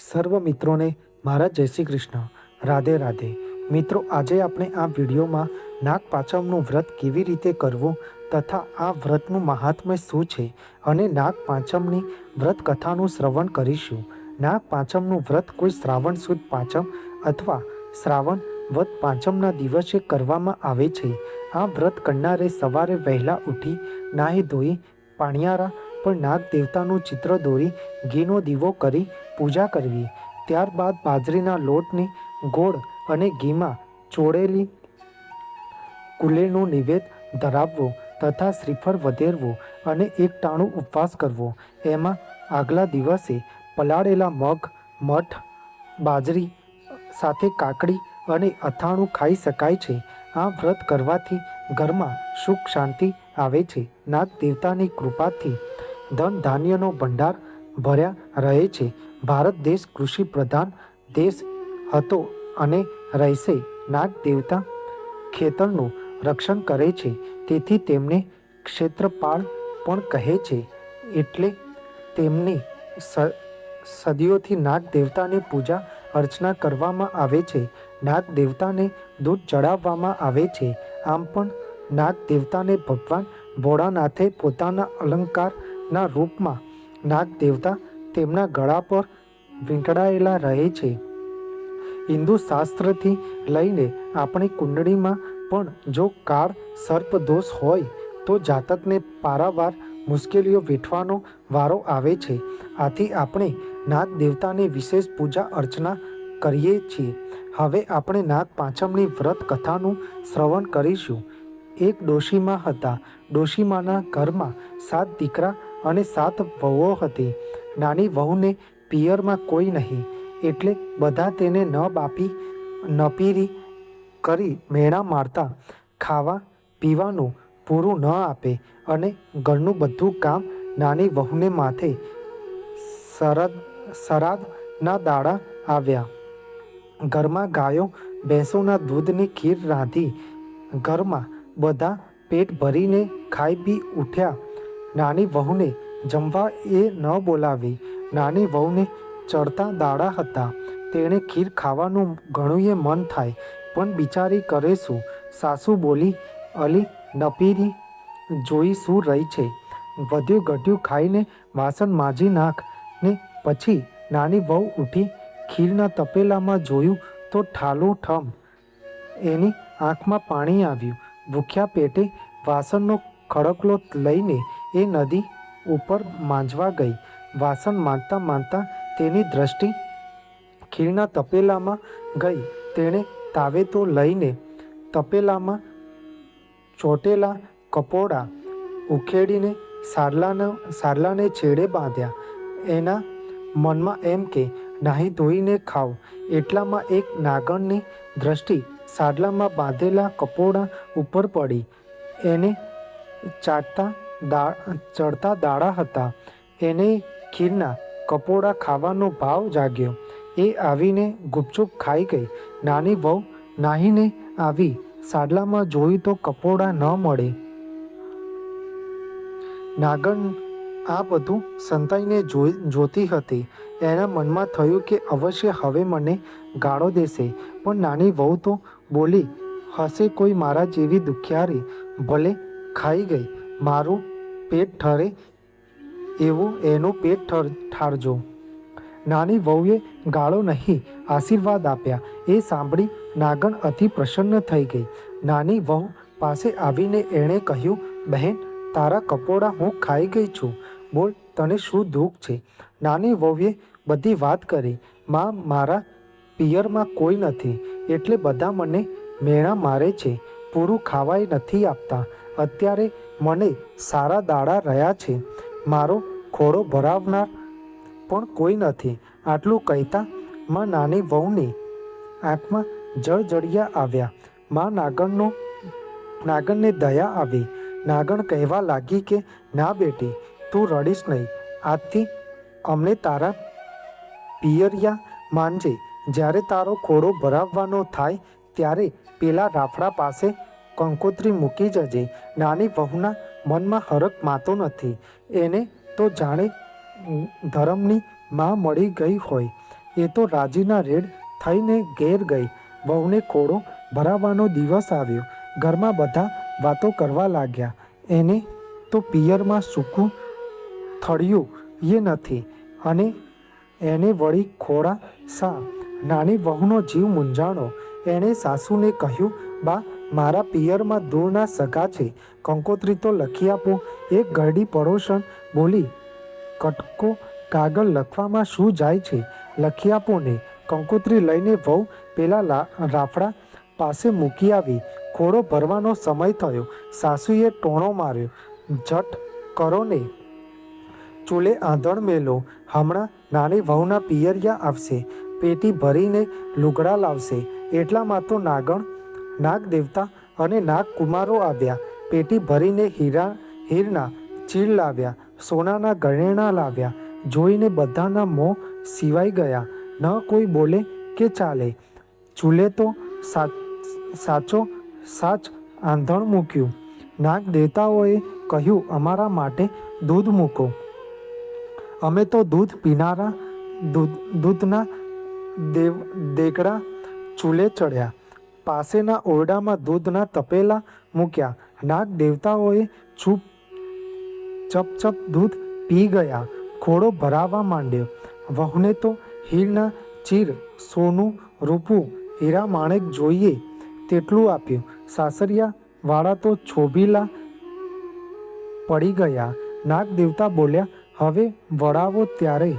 સર્વ મિત્રોને મારા જય શ્રી કૃષ્ણ, રાધે રાધે. મિત્રો, આજે આપણે આ વિડીયોમાં નાગપાંચમનું વ્રત કેવી રીતે કરવું તથા આ વ્રતનું મહાત્મ્ય શું છે અને નાગપાંચમની વ્રત કથાનું શ્રવણ કરીશું. નાગપાંચમનું વ્રત કોઈ શ્રાવણ સુદ પાંચમ અથવા શ્રાવણ વદ પાંચમના દિવસે કરવામાં આવે છે. આ વ્રત કરનારે સવારે વહેલા ઉઠી નાહી ધોઈ પાણિયારા પર નાગ દેવતાનું ચિત્ર દોરી ઘીનો દીવો કરી પૂજા કરવી. ત્યારબાદ બાજરીના લોટની ગોળ અને ઘીમાં ચોળેલી કુલેરનું નૈવેદ્ય ધરાવવો તથા શ્રીફળ વધેરવું અને એક ટાણું ઉપવાસ કરવો. એમાં આગલા દિવસે પલાળેલા મગ, મઠ, બાજરી સાથે કાકડી અને અથાણું ખાઈ શકાય છે. આ વ્રત કરવાથી ઘરમાં સુખ શાંતિ આવે છે. નાગ દેવતાની કૃપાથી ધન ધાન્યનો ભંડાર ભર્યા રહે છે. ભારત દેશ કૃષિ પ્રધાન દેશ હતો અને રહેશે. નાગ દેવતા ખેતરનું રક્ષણ કરે છે, તેથી તેમને ક્ષેત્રપાળ પણ કહે છે. એટલે તેમની સદીઓથી નાગ દેવતાની પૂજા અર્ચના કરવામાં આવે છે. નાગ દેવતાને દૂધ ચડાવવામાં આવે છે. આમ પણ નાગ દેવતાને ભગવાન ભોળાનાથે પોતાના અલંકારના રૂપમાં નાગ દેવતા તેમના ગળા પર વીંટળાયેલા રહે છે. હિન્દુ શાસ્ત્રથી લઈને આપણી કુંડળીમાં પણ જો કાળ સર્પ દોષ હોય તો જાતકને પારાવાર મુશ્કેલીઓ વેઠવાનો વારો આવે છે. આથી આપણે નાગ દેવતાની વિશેષ પૂજા અર્ચના કરીએ છીએ. હવે આપણે નાગ પાંચમની વ્રત કથાનું શ્રવણ કરીશું. એક ડોશીમા હતા. ડોશીમાના ઘરમાં 7 દીકરા અને 7 વહુઓ હતી. નાની વહુને પિયરમાં કોઈ નહીં, એટલે બધા તેને ન બાપી ન પીરી કરી મેણા મારતા. ખાવા પીવાનું પૂરું ન આપે અને ઘરનું બધું કામ નાની વહુને માથે. શ્રાદ્ધના દાડા આવ્યા. ઘરમાં ગાયો ભેંસોના દૂધની ખીર રાંધી ઘરમાં બધા પેટ ભરીને ખાઈ પી ઉઠ્યા. નાની વહુને જમવા એ ન બોલાવી. નાની વહુને ચડતા દાડા હતા. તેણે ખીર ખાવાનું ઘણુંએ મન થાય, પણ બિચારી કરે શું? સાસુ બોલી, અલી નપીરી જોઈ શું રહી છે? વધ્યું ઘટ્યું ખાઈને વાસણ માંજી નાખ. ને પછી નાની વહુ ઉઠી ખીરના તપેલામાં જોયું તો ઠાલું ઠમ. એની આંખમાં પાણી આવ્યું. ભૂખ્યા પેટે વાસણનો ખડકલો લઈને એ નદી ઉપર માંજવા ગઈ. વાસણ માંજતા માંજતા તેની દ્રષ્ટિ ખીરના તપેલામાં ગઈ. તેણે તાવેતો લઈને તપેલામાં ચોટેલા કપોડા ઉખેડીને સારલાને છેડે બાંધ્યા. એના મનમાં એમ કે નાહી ધોઈને ખાવ. એટલામાં એક નાગણની દ્રષ્ટિ સાડલામાં બાંધેલા કપોડા ઉપર પડી. એને ચડતા દાડા હતા. એને ખીરના કપોડા ખાવાનો ભાવ જાગ્યો. એ આવીને ગુપચુપ ખાઈ ગઈ. નાની વહુ નાહીને આવી. સાડલામાં જોયું તો કપોડા ન મળે. નાગણ આ બધું સંતાઈને જોતી હતી. એના મનમાં થયું કે અવશ્ય હવે મને ગાળો દેશે. પણ નાની વહુ તો બોલી, હશે કોઈ મારા જેવી દુખિયારી, ભલે ખાઈ ગઈ. મારું પેટ ઠરે એવું એનું પેટ ઠારજો. નાની વહુએ ગાળો નહીં, આશીર્વાદ આપ્યા. એ સાંભળી નાગણ અતિ પ્રસન્ન થઈ ગઈ. નાની વહુ પાસે આવીને એણે કહ્યું, બહેન, તારા કપોડા હું ખાઈ ગઈ છું. બોલ, તને શું દુઃખ છે? નાની વહુએ બધી વાત કરી. માં, મારા પિયરમાં કોઈ નથી, એટલે બધા મને મેણા મારે છે. પૂરું ખાવાય નથી આપતા. અત્યારે મને સારા દાડા રહ્યા છે. મારો ખોળો ભરાવનાર પણ કોઈ નથી. આટલું કહેતા માં નાની વહુની આંખમાં જળજળિયા આવ્યા. માં નાગણને દયા આવી. નાગણ કહેવા લાગી કે ના બેટી, તું રડીશ નહીં. આજથી અમને તારા પિયરિયા માનજે. જ્યારે તારો ખોળો ભરાવવાનો થાય ત્યારે પેલા રાફડા પાસે કંકોત્રી મૂકી જજે. નાની વહુના મનમાં હરખ માતો નથી. એને તો જાણે ધર્મની માં મળી ગઈ હોય. એ તો રાજીના રેડ થઈને ઘેર ગઈ. વહુને ખોડો ભરાવાનો દિવસ આવ્યો. ઘરમાં બધા વાતો કરવા લાગ્યા. એને તો પિયરમાં સૂકું થળિયું એ નથી અને એને વળી ખોડા શા? નાની વહુનો જીવ મૂંઝાણો. એણે સાસુને કહ્યું, બા, મારા પિયરમાં દૂરના સગા છે, કંકોત્રી તો લખી આપો. એક ઘરડી પડોશણ બોલી, કટકો કાગળ લખવામાં શું જાય છે, લખી આપો ને. કંકોત્રી લઈને વહુ પેલા રાફડા પાસે મૂકી આવી. ખોડો ભરવાનો સમય થયો. સાસુએ ટોણો માર્યો, ઝટ કરો ને, ચૂલે આંધણ મેલો. હમણાં નાની વહુના પિયરિયા આવશે, પેટી ભરીને લુગડા લાવશે. એટલામાં તો નાગ દેવતા અને નાગ કુમારો આવ્યા. પેટી ભરીને હીરના ચીર લાવ્યા, સોનાના ઘરેણાં લાવ્યા. જોઈને બધાના મોં સિવાઈ ગયા. ન કોઈ બોલે કે ચાલે. ચૂલે તો સાચ આંધણ મૂક્યું. નાગ દેવતાઓએ કહ્યું, અમારા માટે દૂધ મૂકો. અમે તો દૂધ પીનારા. દૂધના દેગડા ચૂલે ચડ્યા. પાસેના ઓરડામાં દૂધના તપેલા મૂક્યા. નાગ દેવતાઓએ ચપ દૂધ પી ગયા. ખોડો ભરાવા માંડ્યો. વહુને તો હીરના ચીર, સોનું રૂપું, હીરા માણેક જોઈએ તેટલું આપ્યું. સાસરિયા વાળા તો છોભીલા પડી ગયા. નાગ દેવતા બોલ્યા, હવે વળાવો. ત્યારે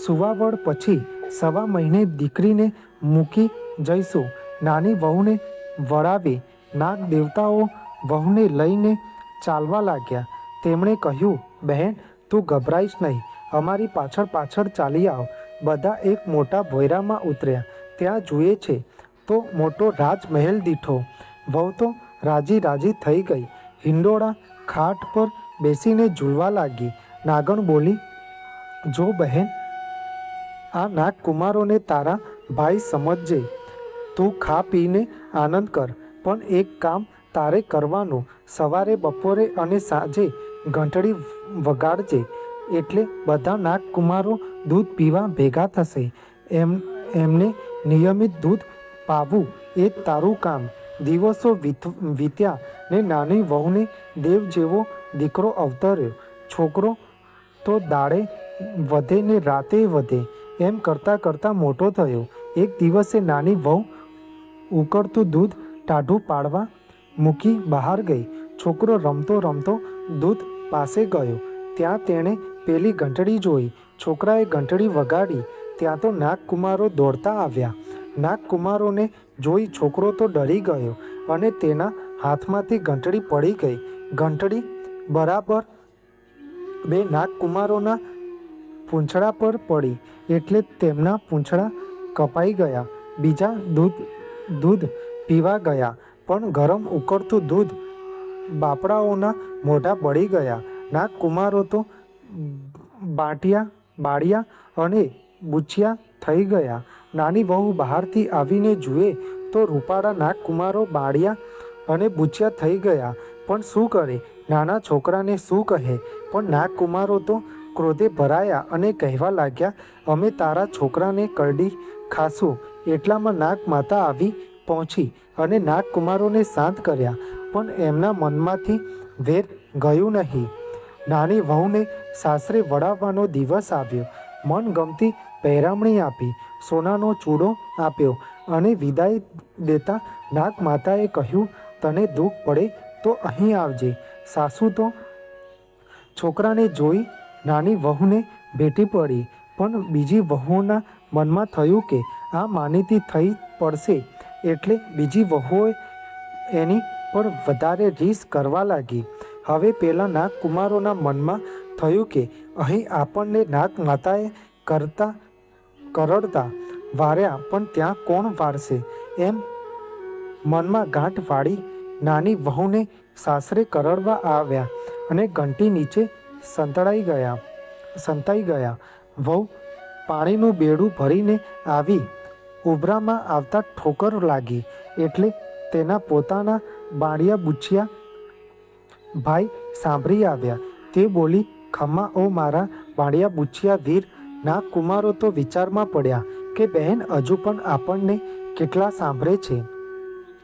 સુવાવડ પછી 1.25 મહિને દીકરીને મૂકી જઈશું. નાની વહુને વળાવી. નાગ દેવતાઓ વહુને લઈને ચાલવા લાગ્યા. તેમણે કહ્યું, બહેન, તું ગભરાઈશ નહીં, અમારી પાછળ પાછળ ચાલી આવ. બધા એક મોટા ભોયરામાં ઉતર્યા. ત્યાં જુએ છે તો મોટો રાજમહેલ દીઠો. વહુ તો રાજી થઈ ગઈ. હિંડોળા ખાટ પર બેસીને ઝૂલવા લાગી. નાગણ બોલી, જો બહેન, આ નાગકુમારોને તારા ભાઈ સમજજે. તું ખા પીને આનંદ કર, પણ એક કામ તારે કરવાનું. સવારે, બપોરે અને સાંજે ઘંટડી વગાડજે, એટલે બધા નાગકુમારો દૂધ પીવા ભેગા થશે. એમને નિયમિત દૂધ પાવું એ તારું કામ. દિવસો વીત્યા ને નાની વહુને દેવ જેવો દીકરો અવતર્યો. છોકરો તો દાડે વધે ને રાતે વધે, એમ કરતાં મોટો થયો. એક દિવસે નાની વહુ ઉકળતું દૂધ ટાઢું પાડવા મૂકી બહાર ગઈ. છોકરો રમતો દૂધ પાસે ગયો. ત્યાં તેણે પેલી ઘંટડી જોઈ. છોકરાએ ઘંટડી વગાડી. ત્યાં તો નાગકુમારો દોડતા આવ્યા. નાગકુમારોને જોઈ છોકરો તો ડરી ગયો અને તેના હાથમાંથી ઘંટડી પડી ગઈ. ઘંટડી બરાબર 2 નાગકુમારોના પૂંછડા પર પડી, એટલે તેમના પૂંછડા કપાઈ ગયા. બીજા દૂધ પીવા ગયા, પણ ગરમ ઉકળતું દૂધ બાપડાઓના મોઢા બળી ગયા. નાગકુમારો તો બાળિયા અને બુચિયા થઈ ગયા. નાની વહુ બહારથી આવીને જુએ તો રૂપાળા નાગકુમારો બાળિયા અને બુચિયા થઈ ગયા. પણ શું કરે? નાના છોકરાને શું કહે? પણ નાગકુમારો તો ક્રોધે ભરાયા અને કહેવા લાગ્યા, અમે તારા છોકરાને કરડી ખાશું. એટલામાં નાગમાતા આવી પહોંચી અને નાગકુમારોને શાંત કર્યા, પણ એમના મનમાંથી વેર ગયું નહીં. નાની વહુને સાસરે વળાવવાનો દિવસ આવ્યો. મનગમતી પહેરામણી આપી, સોનાનો ચૂડો આપ્યો અને વિદાય દેતા નાગમાતાએ કહ્યું, તને દુઃખ પડે તો અહીં આવજે. સાસુ તો છોકરાને જોઈ નાની વહુને ભેટી પડી, પણ બીજી વહુઓના મનમાં થયું કે આ માનીતી થઈ પડશે, એટલે બીજી વહુઓ એની પર વધારે રીસ કરવા લાગી. હવે પેલા નાગકુમારોના મનમાં થયું કે અહીં આપણને નાગમાતાએ કરડતા વાર્યા, પણ ત્યાં કોણ વારશે? એમ મનમાં ગાંઠ વાળી નાની વહુને સાસરે કરડવા આવ્યા અને ઘંટી નીચે સંતાઈ ગયા. વહુ પાણીનું બેડું ભરીને આવી. ઉભરામાં આવતા ઠોકર લાગી, એટલે તેના પોતાના બાળિયા બુચિયા ભાઈ સાંભળી આવ્યા. તે બોલી, ખમ્મા ઓ મારા બાળિયા બુચિયા વીર. નાગકુમારો તો વિચારમાં પડ્યા કે બહેન હજુ પણ આપણને કેટલા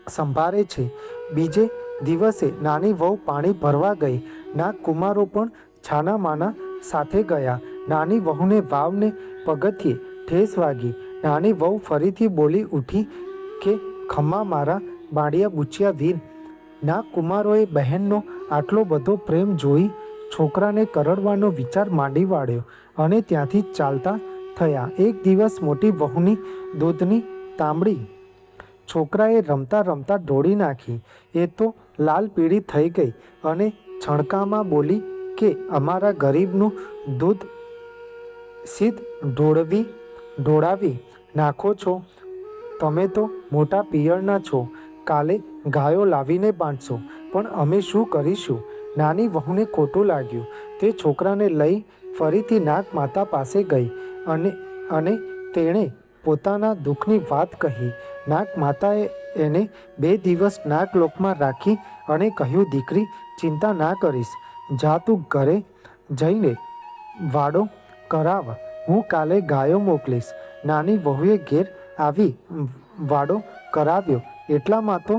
સંભાળે છે. બીજે દિવસે નાની વહુ પાણી ભરવા ગઈ. નાગકુમારો પણ છાનામાના સાથે ગયા. નાની વહુને વાવને પગથિયે ઠેસ વાગી. નાની વહુ ફરીથી બોલી ઉઠી કે ખમ્મા મારા બાંડિયા બુચિયા વીર. નાગકુમારોએ બહેનનો આટલો બધો પ્રેમ જોઈ છોકરાને કરડવાનો વિચાર માંડી વાળ્યો અને ત્યાંથી ચાલતા થયા. એક દિવસ મોટી વહુની દૂધની તાંબડી છોકરાએ રમતા રમતા ઢોળી નાખી. એ તો લાલ પીળી થઈ ગઈ અને છણકામાં બોલી કે અમારા ગરીબનું દૂધ સીધ ઢોળાવી નાખો છો. તમે તો મોટા પિયળના છો. કાલે ગાયો લાવીને બાંધશો, પણ અમે શું કરીશું? નાની વહુને ખોટું લાગ્યું. તે છોકરાને લઈ ફરીથી નાગમાતા પાસે ગઈ અને તેણે પોતાના દુઃખની વાત કહી. નાગમાતાએ એને 2 દિવસ નાગલોકમાં રાખી અને કહ્યું, દીકરી, ચિંતા ના કરીશ. જા તું ઘરે જઈને વાડો કરાવ. હું કાલે ગાયો મોકલીશ. નાની વહુએ ઘેર આવી વાડો કરાવ્યો. એટલામાં તો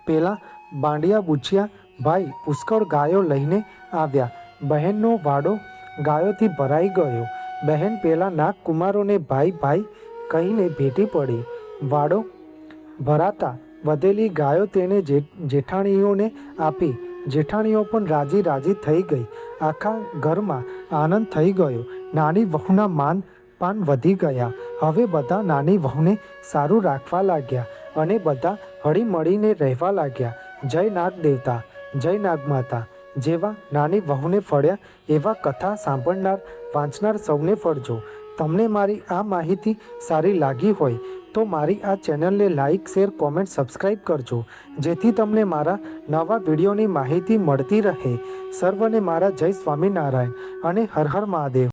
પેલા બાંડિયા બુચિયા ભાઈ પુષ્કળ ગાયો લઈને આવ્યા. બહેનનો વાડો ગાયોથી ભરાઈ ગયો. બહેન પેલા નાગકુમારોને ભાઈ ભાઈ કહીને ભેટી પડી. વાડો ભરાતા વધેલી ગાયો તેને જેઠાણીઓને આપી. જેઠાણીઓ પણ રાજી રાજી થઈ ગઈ. આખા ઘરમાં આનંદ થઈ ગયો. નાની વહુના માન પાન વધી ગયા. હવે બધા નાની વહુને સારું રાખવા લાગ્યા અને બધા હળીમળીને રહેવા લાગ્યા. જય નાગ દેવતા, જય નાગમાતા. જેવા નાની વહુને ફળ્યા એવા કથા સાંભળનાર વાંચનાર સૌને ફળજો. તમને મારી આ માહિતી સારી લાગી હોય તો મારી આ ચેનલને લાઇક, શેર, કોમેન્ટ, સબસ્ક્રાઈબ કરજો, જેથી તમને મારા નવા વિડીયોની માહિતી મળતી રહે. સર્વને મારા જય સ્વામિનારાયણ અને હર હર મહાદેવ.